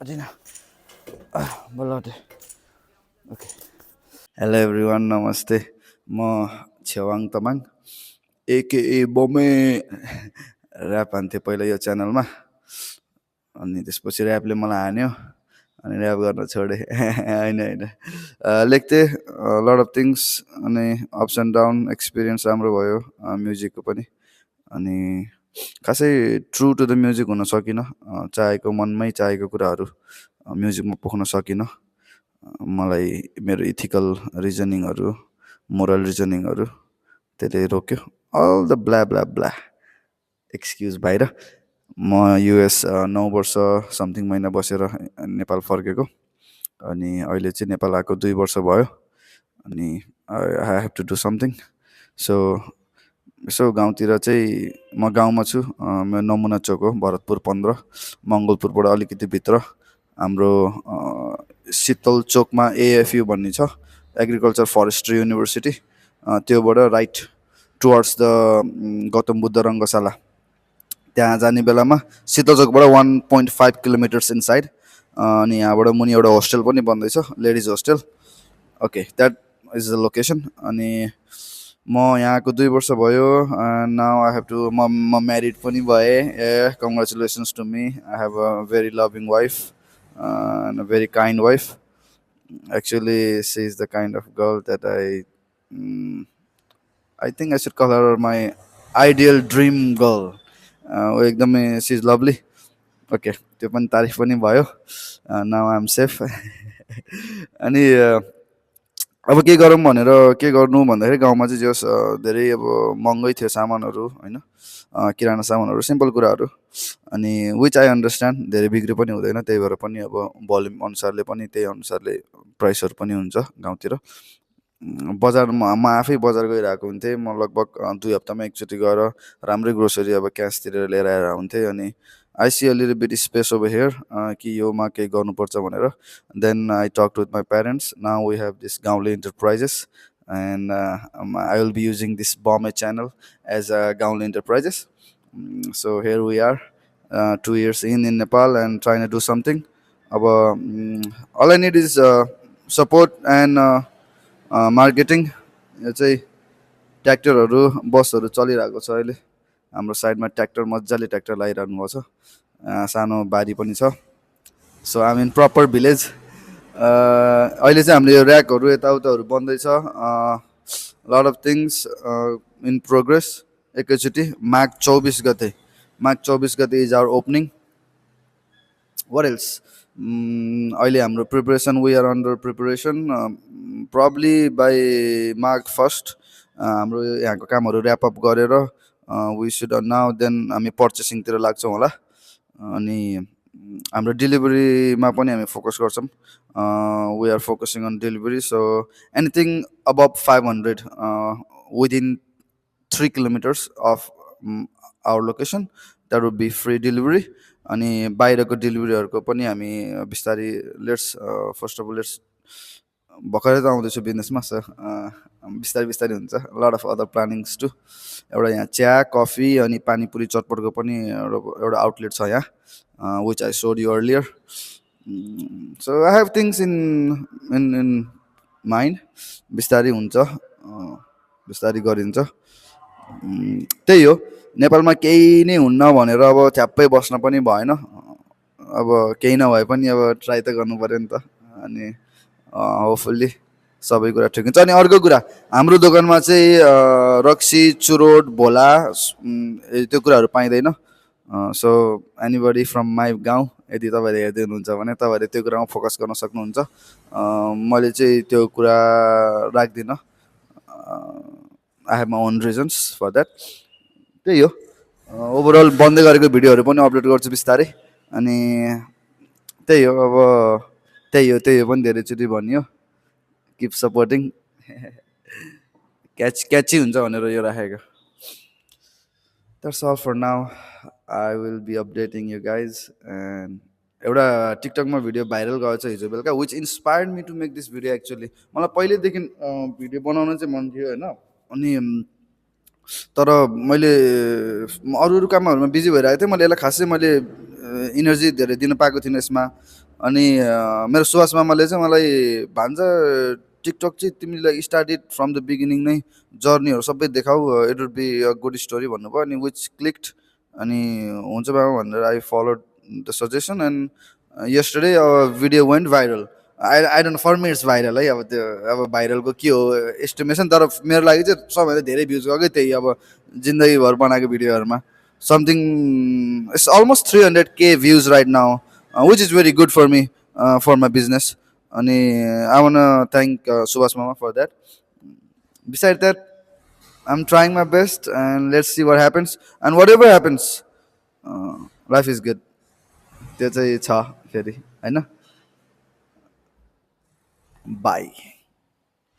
Adina. Balade. Okay. Hello everyone, namaste. म Chhewang Tamang एकेए बमे rap हान्थेँ पहिला यो च्यानलमा अनि त्यसपछि ऱ्यापले मलाई हान्यो अनि ऱ्याप गर्न छोडेँ होइन होइन लेख्थेँ लट अफ थिङ्स अनि अप्स एन्ड डाउन एक्सपिरियन्स राम्रो भयो म्युजिकको पनि अनि खासै ट्रु टु द म्युजिक हुन सकिनँ चाहेको मनमै चाहेको कुराहरू म्युजिकमा पोख्न सकिनँ मलाई मेरो इथिकल रिजनिङहरू मोरल रिजनिङहरू त्यसले रोक्यो all the blah blah blah excuse बाहिर म युएस 9 वर्ष समथिङ महिना बसेर नेपाल फर्केको अनि अहिले चाहिँ नेपाल आएको 2 वर्ष भयो अनि I have to do something so यसो गाउँतिर चाहिँ म गाउँमा छु मेरो नमुना चोक हो भरतपुर 15 मङ्गलपुरबाट अलिकति भित्र हाम्रो शीतल चोकमा एएफयु भन्ने छ एग्रिकल्चर फरेस्ट्री युनिभर्सिटी त्योबाट right towards the Gautam Buddha रङ्गशाला त्यहाँ जाने बेलामा शीतल चोकबाट 1.5 किलोमिटर्स इनसाइड अनि यहाँबाट मुनि एउटा होस्टेल पनि बन्दैछ ladies hostel okay that is the location अनि म यहाँको 2 वर्ष भयो नाउ आई हेभ टु म म्यारिड पनि भएँ congratulations to me I have a very loving wife and a very kind wife. Actually, she is the kind of girl that I think I should call her my ideal dream girl. एकदमै she is lovely. Okay, त्यो पनि तारिफ पनि भयो. Now I am safe. अनि अब के गरौँ भनेर के गर्नु भन्दाखेरि गाउँमा चाहिँ जस धेरै अब महँगै थियो सामानहरू होइन किराना सामानहरू सिम्पल कुराहरू अनि विच आई अन्डरस्ट्यान्ड धेरै बिक्री पनि हुँदैन त्यही भएर पनि अब भोल्युम अनुसारले पनि त्यही अनुसारले प्राइसहरू पनि हुन्छ गाउँतिर बजारमा म आफै बजार गइरहेको हुन्थेँ म लगभग 2 हप्तामा एकचोटि गएर राम्रै ग्रोसरी अब क्यास तिरेर लिएर आएर हुन्थेँ अनि I see a little bit space over here कि योमा केही गर्नुपर्छ भनेर then I talk with my parents now we have this Gaunle enterprises and I will be using this Bombay channel as a Gaonli Enterprises. So here we are, 2 years in Nepal and trying to do something. All I need is support and marketing. यो चाहिँ ट्र्याक्टरहरू बसहरू चलिरहेको छ अहिले हाम्रो साइडमा tractor मजाले tractor लगाइरहनु भएको छ सानो बारी पनि छ so I mean proper village अहिले चाहिँ हामीले यो ऱ्याकहरू यताउताहरू बन्दैछ lot of things in progress एकैचोटि माघ 24 गते is our opening what else अहिले हाम्रो preparation we are under preparation probably by माघ 1 हाम्रो यहाँको कामहरू ऱ्यापअप गरेर वी सुड नाउ देन हामी पर्चेसिङतिर लाग्छौँ होला अनि हाम्रो डेलिभरीमा पनि हामी फोकस गर्छौँ we are focusing on delivery so anything above 500 within 3 kilometres of our location that would be free delivery अनि बाहिरको डेलिभरीहरूको पनि हामी बिस्तारै let's first of all let's भर्खरै त आउँदैछु बिजनेसमा सो बिस्तारै हुन्छ lot of other plannings to एउटा यहाँ चिया कफी अनि पानीपुरी चटपटको पनि एउटा आउटलेट छ यहाँ विच आई सोड you earlier so I have things in mind बिस्तारै हुन्छ बिस्तारै गरिन्छ त्यही हो नेपालमा केही नै हुन्न भनेर अब छ्याप्पै बस्न पनि भएन अब केही नभए पनि अब ट्राई त गर्नु पऱ्यो नि त अनि होपफुल्ली सबै कुरा ठिक हुन्छ अनि अर्को कुरा हाम्रो दोकानमा चाहिँ रक्सी चुरोट भोला त्यो कुराहरू पाइँदैन सो एनीबडी फ्रम माई गाउँ यदि तपाईँले हेर्दै हुनुहुन्छ भने तपाईँहरूले त्यो कुरामा फोकस गर्न सक्नुहुन्छ मैले चाहिँ त्यो कुरा राख्दिनँ I have my own reasons for that त्यही हो ओभरअल बन्दै गरेको भिडियोहरू पनि अपलोड गर्छु बिस्तारै अनि त्यही हो अब त्यही हो पनि धेरैचोटि भनियो किप सपोर्टिङ क्याची हुन्छ भनेर यो राखेको that's all for now I will be updating you guys and एउटा टिकटकमा भिडियो भाइरल गएको छ हिजो बेलुका which inspired me to make this video actually मलाई पहिल्यैदेखि भिडियो बनाउन चाहिँ मन थियो होइन अनि तर मैले अरू कामहरूमा बिजी भइरहेको थिएँ मैले यसलाई खासै मैले इनर्जी धेरै दिन पाएको थिइनँ यसमा अनि मेरो सुवास मामाले चाहिँ मलाई भान्जा टिकटक चाहिँ तिमीलाई स्टार्टेड फ्रम द बिगिनिङ नै जर्नीहरू सबै देखाऊ, it would be a good story भन्नुभयो। अनि विच क्लिक्ड, अनि हुन्छ बाबा भनेर I followed the suggestion and yesterday video went viral. I don't for me it's viral है, अब त्यो अब भाइरलको के हो एस्टिमेसन, तर मेरो लागि चाहिँ सबैभन्दा धेरै भ्युज गएकै त्यही अब जिन्दगीभर बनाएको भिडियोहरूमा something it's almost 300K views right now, which is very good for me for my business. अनि आई वान थ्याङ्क सुभाष मामा for that. Beside that I am trying my best and let's see what happens, and whatever happens life is good, त्यो चाहिँ छ फेरि होइन। By.